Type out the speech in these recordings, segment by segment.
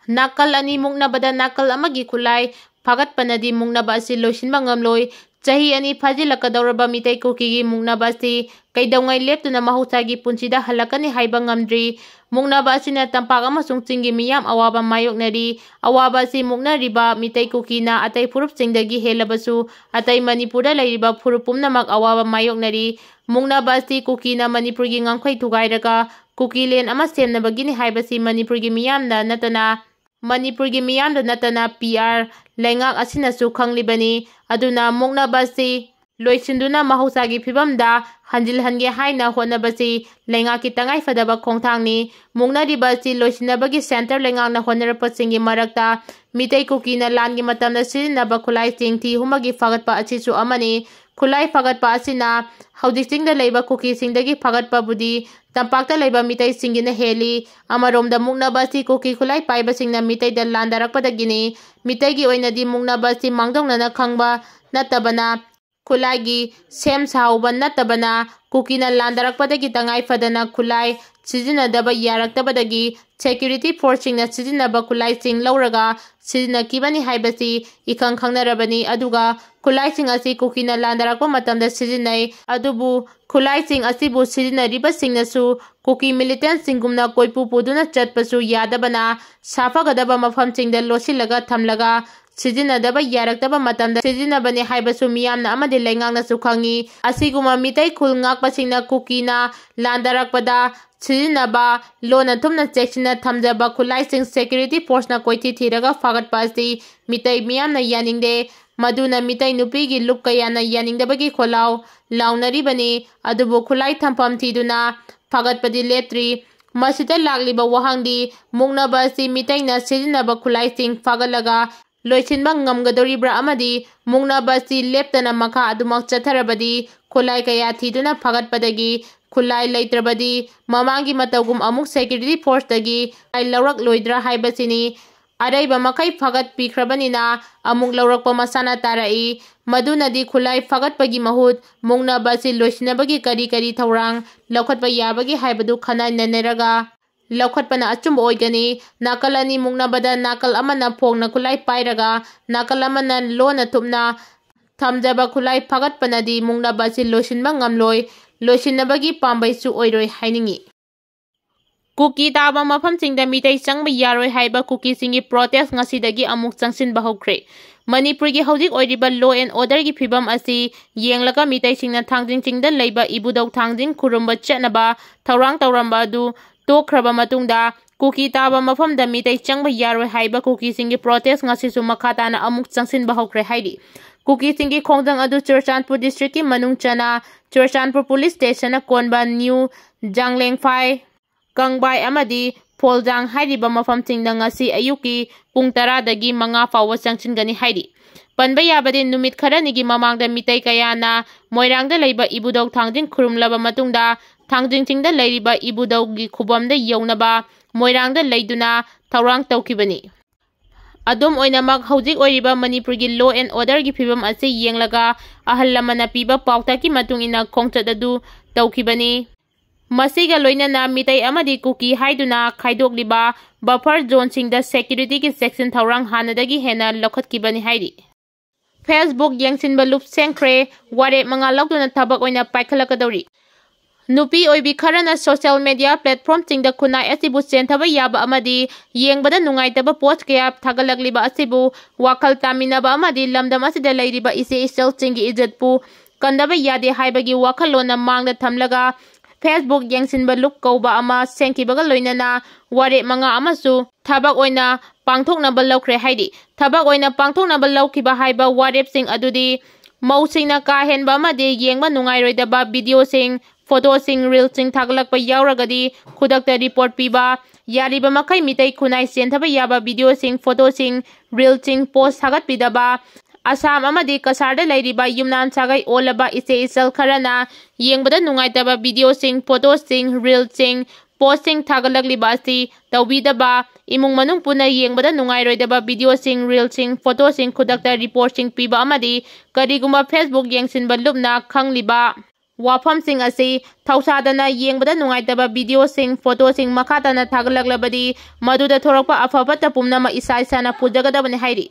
nakal ani muknabada nakal amagi khulai phagatpanadi muknaba asi loisinba ngamloi chahi ani phajilakadoraba mitai kuki gi muknaba asi kaidongai leptuna mahusagi punsida halakani haiba ngamdri muknaba asina tampak amasung chingi miyam awaba mayoknari awaba asi muknariba mitai kuki na atai furup chingdagi helabasu atai manipura lairiba furup pumnamak awaba mayoknari muknaba asi kuki na manipur gi ngangkhoi thugairaga kuki len ama semnabagini haibasi manipur gi miyamna natana manipur gi miyamda natana PR lengak asinasu khanglibani aduna muknaba asi loisinduna mahusagi phibamda hanjil hange haina honabasi lengaki tangai fadaba khongthangni muknariba asi loisinabagi center lengakna honarapasingi marakta mitai kuki na langi matamda sirinaba khulai singthi humagi fagatpa asisu amani khulai fagatpa asina haujisingda leiba kuki singdagi fagatpa budi tampakta leiba mitai singina heli amaromda muknaba asi kuki khulai paiba singna mitai da landarakpadagini mitai gi oinadi muknaba asi mangdongnana khangba natabana khulai gi sem sauba natabana kuki na landarakpadagi tangai fadana khulai sizinadaba yaraktabadagi security forcing na sizinaba khulai sing lauraga sizina kibani haibasi ikhang khangnarabani aduga khulai sing asi kuki na landarakpa matamda sizinai adubu khulai sing asibu sizinariba singnasu kuki militant singumna koipu puduna chatpasu yadabana safagadaba mafam singda losilaga thamlaga sizinadaba yaraktaba matamda sizinabani haibasu miyamna amadi lengangnasu khangi asiguma mitai khul ngakpasingna kuki na landarakpada sizinaba lona thumna chexina thamjaba khulai sing security force na koiti thiraga fagatpa asi mitai miyamna yaningde maduna mitai nupi gi lup kayana yaningdabagi kholau launaribani adubu khulai thampam thiduna fagatpadi letri masita lagliba wahangdi muknaba asi mitai na sizinaba khulai sing fagalaga loisinba ngamgadoribra amadi muknaba asi leptana makha adumak chatharabadi khulai kaya thiduna fagatpadagi khulai leitrabadi mamangi matagum amuk security force dagi ai lawrak loidra haibasini araiba makai fagat pikhrabani amuk lawrakpa masana tarai madunadi khulai fagatpagi mahut muknaba asi loisinabagi kari kari thorang lawkhatpa yabagi haibadu khana naneraga lawkhatpana achumba oigani nakal ani muknabada nakal amana phongna khulai pairaga nakal amana lona thupna thamjaba khulai fagatpanadi muknaba asi loisinba ngamloi loisinabagi pambaisu oiroi hainingi kuki taba mafam singda mitai changba yaroi haiba kuki singi protest ngasidagi amuk changsinba hokre manipur gi hojik oiriba law and order gi phibam asi yenglaga mitai singna thangjing chingda leiba ibudau thangjing khurumba chatnaba thorang tawramba du tokhraba matungda kuki taba mafamda mitai changba yaroi haiba kuki singi protest ngasisu makhatana amuk changsinba hokre haidi kuki singi khongjang adu churchanpur district ki manung chana churchanpur police station konba new janglengphai kangbai amadi foljang hairiba mafam singda ngasi ayuki pung 10 dagi 5 fawa changchingani hairi panba yabade numit kharanigi mamangda mitai kayana moirangda leiba ibudau thangjing khurumlaba matungda thangjing chingda leiriba ibudau gi khubamda yownaba moirangda leiduna thorang tawkibani adum oinamak hojik oiriba manipur gi law and order gi phibam ase yenglaga ahal lamana piba pauta ki matungina khongchat adu tawkibani masiga loinana mitai amadi kuki haiduna khaidokliba buffer zone singda security ki section thorang hanadagi hena lokhatkibani hairi Facebook yengsinba Lwkhre Warep manga lokduna thabak oina paikhalakadori nupi oibi kharana social media platform singda kunai asibu senthaba yaba amadi yengbada nungaitaba post kaya thagalakliba asibu wakhal taminaba amadi lamdam asida leiriba ise isel singi ijatpu kandaba yade haibagi wakhalona mangda thamlaga Facebook yengsinba Lwkhre kauba ama sengkibaga loinana Warep manga amasu thabak oina pangthoknaba Lwkhre haidi thabak oina pangthoknaba Lwkhiba haiba Warep sing adudi mausingna ka henba amadi yengba nungairoidaba video sing photo sing reel sing thaglakpa yauragadi khudakta report piba yariba makai mitai khunai senthaba yaba video sing photo sing reel sing post sagat pidaba Assam amadi kasarda leiriba yumnan sagai olaba ise isal kharana yengbada nungaitaba video sing photo sing reel sing posting thagalakliba asi tawbidaba imung manung puna yengbada nungairoidaba video sing reel sing photo sing khudakta report sing piba amadi kariguma Facebook yengsinba lupna khangliba ꯋꯥꯐꯝꯁꯤꯡ ꯑꯁꯤ ꯊꯧꯁꯥꯗꯅ ꯌꯦꯡꯕꯗ ꯅꯨꯡꯉꯥꯏꯇꯕ ꯚꯤꯗꯤꯑꯣꯁꯤꯡ, ꯐꯣꯇꯣꯁꯤꯡ ꯃꯈꯥ ꯇꯥꯅ ꯊꯥꯒꯠꯂꯛꯂꯕꯗꯤ ꯃꯗꯨꯗ ꯊꯣꯔꯛꯄ ꯑꯐ-ꯐꯠꯇ ꯄꯨꯝꯅꯃꯛ ꯏꯁꯥ-ꯏꯁꯥꯅ ꯄꯨꯖꯒꯗꯕꯅꯤ ꯍꯥꯏꯔꯤ꯫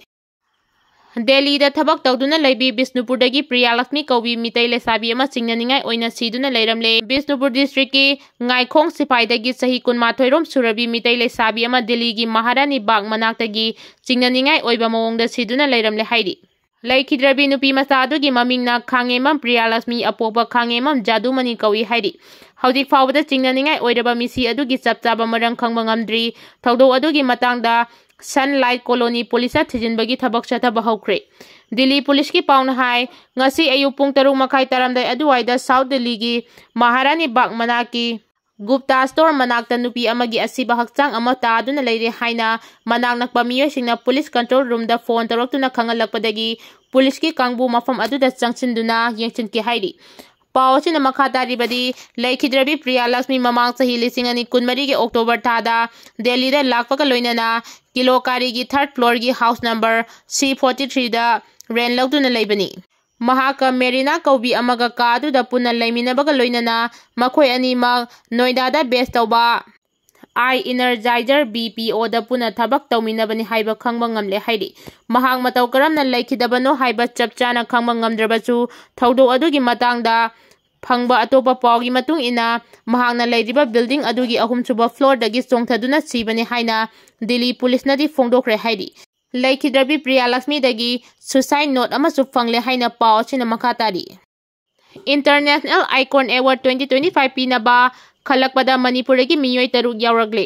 ꯗꯦꯜꯂꯤꯗ ꯊꯕꯛ ꯇꯧꯗꯨꯅ ꯂꯩꯕꯤ ꯕꯤꯁꯅꯨꯄꯨꯔꯗꯒꯤ ꯄ꯭ꯔꯤꯌꯥꯂꯛꯁꯃꯤ ꯀꯧꯕꯤ ꯃꯤꯇꯩ ꯂꯩꯁꯥꯕꯤ ꯑꯃ ꯆꯤꯡꯅꯅꯤꯡꯉꯥꯏ ꯑꯣꯏꯅ ꯁꯤꯗꯨꯅ ꯂꯩꯔꯝꯂꯦ꯫ ꯕꯤꯁꯅꯨꯄꯨꯔ ꯗꯤꯁꯇ꯭ꯔꯤꯛꯀꯤ ꯉꯥꯏꯈꯣꯡ ꯁꯤꯐꯥꯏꯗꯒꯤ ꯆꯍꯤ 12ꯔꯣꯝ ꯁꯨꯔꯕꯤ ꯃꯤꯇꯩ ꯂꯩꯁꯥꯕꯤ ꯑꯃ ꯗꯤꯜꯂꯤꯒꯤ ꯃꯍꯥꯔꯥꯅꯤ ꯕꯥꯒ ꯃꯅꯥꯛꯇꯒꯤ ꯆꯤꯡꯅꯅꯤꯡꯉꯥꯏ ꯑꯣꯏꯕ ꯃꯑꯣꯡꯗ ꯁꯤꯗꯨꯅ ꯂꯩꯔꯝꯂꯦ ꯍꯥꯏꯔꯤ꯫ ꯂꯩꯈꯤꯗ꯭ꯔꯕꯤ ꯅꯨꯄꯤ ꯃꯆꯥ ꯑꯗꯨꯒꯤ ꯃꯃꯤꯡꯅ ꯈꯥꯡꯉꯦꯝꯕꯝ ꯄ꯭ꯔꯤꯌꯥꯂꯛꯁꯃꯤ ꯑꯄꯣꯛꯄ ꯈꯥꯡꯉꯦꯝꯕꯝ ꯖꯥꯗꯨꯃꯅꯤ ꯀꯧꯏ ꯍꯥꯏꯔꯤ꯫ ꯍꯧꯖꯤꯛ ꯐꯥꯎꯕꯗ ꯆꯤꯡꯅꯅꯤꯡꯉꯥꯏ ꯑꯣꯏꯔꯕ ꯃꯤꯁꯤ ꯑꯗꯨꯒꯤ ꯆꯞ ꯆꯥꯕ ꯃꯔꯝ ꯈꯪꯕ ꯉꯝꯗ꯭ꯔꯤ꯫ ꯊꯧꯗꯣꯛ ꯑꯗꯨꯒꯤ ꯃꯇꯥꯡꯗ ꯁꯟꯂꯥꯏꯠ ꯀꯣꯂꯣꯅꯤ ꯄꯨꯂꯤꯁꯅ ꯊꯤꯖꯤꯟꯕꯒꯤ ꯊꯕꯛ ꯆꯠꯊꯕ ꯍꯧꯈ꯭ꯔꯦ꯫ ꯗꯤꯜꯂꯤ ꯄꯨꯂꯤꯁꯀꯤ ꯄꯥꯎꯅ ꯍꯥꯏ ꯉꯁꯤ ꯑꯌꯨꯛ ꯄꯨꯡ 3:30 ꯇꯥꯔꯝꯗꯥꯏ ꯑꯗꯨꯋꯥꯏꯗ ꯁꯥꯎꯊ ꯗꯤꯜꯂꯤꯒꯤ ꯃꯍꯥꯔꯥꯅꯤ ꯕꯥꯒ ꯃꯅꯥꯛꯀꯤ ꯒꯨꯞꯇꯥ ꯁ꯭ꯇꯣꯔ ꯃꯅꯥꯛꯇ ꯅꯨꯄꯤ ꯑꯃꯒꯤ ꯑꯁꯤꯕ ꯍꯛꯆꯥꯡ ꯑꯃ ꯇꯥꯗꯨꯅ ꯂꯩꯔꯦ ꯍꯥꯏꯅ ꯃꯅꯥꯛ ꯅꯛꯄ ꯃꯤꯑꯣꯏꯁꯤꯡꯅ ꯄꯨꯂꯤꯁ ꯀꯟꯇ꯭ꯔꯣꯜ ꯔꯨꯝꯗ ꯐꯣꯟ ꯇꯧꯔꯛꯇꯨꯅ ꯈꯪꯍꯜꯂꯛꯄꯗꯒꯤ ꯄꯨꯂꯤꯁꯀꯤ ꯀꯥꯡꯕꯨ ꯃꯐꯝ ꯑꯗꯨꯗ ꯆꯪꯁꯤꯟꯗꯨꯅ ꯌꯦꯡꯁꯤꯟꯈꯤ ꯍꯥꯏꯔꯤ꯫ ꯄꯥꯎ ꯑꯁꯤꯅ ꯃꯈꯥ ꯇꯥꯔꯤꯕꯗꯤ ꯂꯩꯈꯤꯗ꯭ꯔꯕꯤ ꯄ꯭ꯔꯤꯌꯥꯂꯛꯁꯃꯤ ꯃꯃꯥꯡ ꯆꯍꯤ 2024ꯒꯤ ꯑꯣꯛꯇꯣꯕꯔ ꯊꯥꯗ ꯗꯦꯜꯂꯤꯗ ꯂꯥꯛꯄꯒ ꯂꯣꯏꯅꯅ ꯀꯤꯂꯣꯀꯥꯔꯤꯒꯤ 3rd ꯐ꯭ꯂꯣꯔꯒꯤ ꯍꯥꯎꯁ ꯅꯝꯕꯔ C43ꯗ ꯔꯦꯟ ꯂꯧꯗꯨꯅ ꯂꯩꯕꯅꯤ꯫ ꯃꯍꯥꯛꯀ ꯃꯦꯔꯤꯅꯥ ꯀꯧꯕꯤ ꯑꯃꯒ ꯀꯥ ꯑꯗꯨꯗ ꯄꯨꯟꯅ ꯂꯩꯃꯤꯟꯅꯕꯒ ꯂꯣꯏꯅꯅ ꯃꯈꯣꯏ ꯑꯅꯤꯃꯛ ꯅꯣꯏꯗꯥꯗ ꯕꯦꯁ ꯇꯧꯕ ꯑꯥꯏ ꯏꯅꯔꯖꯥꯏꯖꯔ BPOꯗ ꯄꯨꯟꯅ ꯊꯕꯛ ꯇꯧꯃꯤꯟꯅꯕꯅꯤ ꯍꯥꯏꯕ ꯈꯪꯕ ꯉꯝꯂꯦ ꯍꯥꯏꯔꯤ꯫ ꯃꯍꯥꯛ ꯃꯇꯧ ꯀꯔꯝꯅ ꯂꯩꯈꯤꯗꯕꯅꯣ ꯍꯥꯏꯕ ꯆꯞ ꯆꯥꯅ ꯈꯪꯕ ꯉꯝꯗ꯭ꯔꯕꯁꯨ ꯊꯧꯗꯣꯛ ꯑꯗꯨꯒꯤ ꯃꯇꯥꯡꯗ ꯐꯪꯕ ꯑꯇꯣꯞꯄ ꯄꯥꯎꯒꯤ ꯃꯇꯨꯡ ꯏꯟꯅ ꯃꯍꯥꯛꯅ ꯂꯩꯔꯤꯕ ꯕꯤꯜꯗꯤꯡ ꯑꯗꯨꯒꯤ 3ꯁꯨꯕ ꯐ꯭ꯂꯣꯔꯗꯒꯤ ꯆꯣꯡꯊꯗꯨꯅ ꯁꯤꯕꯅꯤ ꯍꯥꯏꯅ ꯗꯤꯜꯂꯤ ꯄꯨꯂꯤꯁꯅꯗꯤ ꯐꯣꯡꯗꯣꯛꯈ꯭ꯔꯦ ꯍꯥꯏꯔꯤ꯫ ꯂꯩꯈꯤꯗ꯭ꯔꯕꯤ ꯄ꯭ꯔꯤꯌꯥꯂꯛꯁꯃꯤꯗꯒꯤ ꯁꯨꯁꯥꯏꯗ ꯅꯣꯠ ꯑꯃꯁꯨ ꯐꯪꯂꯦ ꯍꯥꯏꯅ ꯄꯥꯎ ꯑꯁꯤꯅ ꯃꯈꯥ ꯇꯥꯔꯤ꯫ ꯏꯟꯇꯔꯅꯦꯁꯅꯦꯜ ꯑꯥꯏꯀꯣꯟ ꯑꯦꯋꯥꯔꯗ 2025 ꯄꯤꯅꯕ ꯈꯜꯂꯛꯄꯗ ꯃꯅꯤꯄꯨꯔꯗꯒꯤ ꯃꯤꯑꯣꯏ 3 ꯌꯥꯎꯔꯛꯂꯦ꯫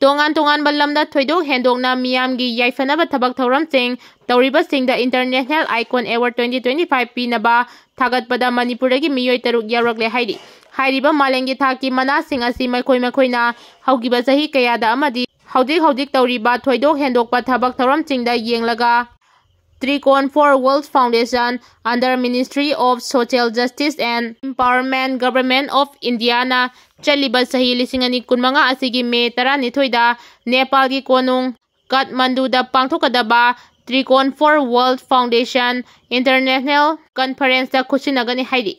ꯇꯣꯉꯥꯟ-ꯇꯣꯉꯥꯟꯕ ꯂꯝꯗ ꯊꯣꯏꯗꯣꯛ ꯍꯦꯟꯗꯣꯛꯅ ꯃꯤꯌꯥꯝꯒꯤ ꯌꯥꯏꯐꯅꯕ ꯊꯕꯛ ꯊꯧꯔꯝꯁꯤꯡ ꯇꯧꯔꯤꯕꯁꯤꯡꯗ ꯏꯟꯇꯔꯅꯦꯁꯅꯦꯜ ꯑꯥꯏꯀꯣꯟ ꯑꯦꯋꯥꯔꯗ 2025 ꯄꯤꯅꯕ ꯊꯥꯒꯠꯄꯗ ꯃꯅꯤꯄꯨꯔꯗꯒꯤ ꯃꯤꯑꯣꯏ 3 ꯌꯥꯎꯔꯛꯂꯦ ꯍꯥꯏꯔꯤ꯫ ꯍꯥꯏꯔꯤꯕ ꯃꯥꯂꯦꯝꯒꯤ ꯊꯥꯛꯀꯤ ꯃꯅꯥꯁꯤꯡ ꯑꯁꯤ ꯃꯈꯣꯏꯅ ꯍꯧꯈꯤꯕ ꯆꯍꯤ ꯀꯌꯥꯗ ꯑꯃꯗꯤ ꯍꯧꯖꯤꯛ ꯇꯧꯔꯤꯕ ꯊꯣꯏꯗꯣꯛ ꯍꯦꯟꯗꯣꯛꯄ ꯊꯕꯛ ꯊꯧꯔꯝꯁꯤꯡꯗ ꯌꯦꯡꯂꯒ Trikon for world foundation, under ministry of social justice and empowerment, government of ꯏꯟꯗꯤꯌꯥꯅ ꯆꯠꯂꯤꯕ ꯆꯍꯤ 2025 ꯑꯁꯤꯒꯤ ꯃꯦ 12ꯗ ꯅꯦꯄꯥꯜꯒꯤ ꯀꯣꯅꯨꯡ ꯀꯥꯊꯃꯟꯗꯨꯗ ꯄꯥꯡꯊꯣꯛꯀꯗꯕ ꯇ꯭ꯔꯤꯀꯣꯟ ꯐꯣꯔ ꯋꯥꯔꯜꯗ ꯐꯥꯎꯟꯗꯦꯁꯟ ꯏꯟꯇꯔꯅꯦꯁꯅꯦꯜ ꯀꯟꯐꯔꯦꯟꯁꯇ ꯈꯨꯠꯁꯤꯟꯅꯒꯅꯤ ꯍꯥꯏꯔꯤ꯫